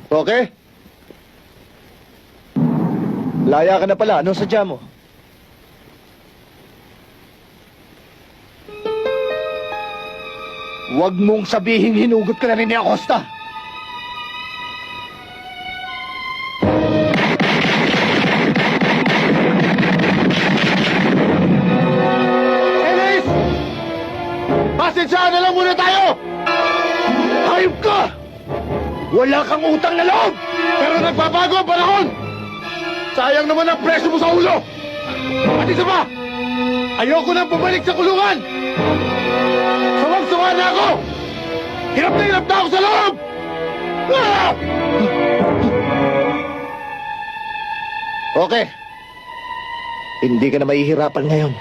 Okay? Laya ka na pala. Anong sadya mo? Huwag mong sabihin hinugot ka na rin ni Acosta. Elis! Pasensyahan na lang muna tayo! Hayop ka! Wala kang utang na loob! Pero nagbabago ang panahon! Sayang naman ang presyo mo sa ulo! At isa pa! Ayoko nang pumalik sa kulungan! Sawag-sawa na ako! Hirap na ako sa loob! Ah! Okay. Hindi ka na mahihirapan ngayon.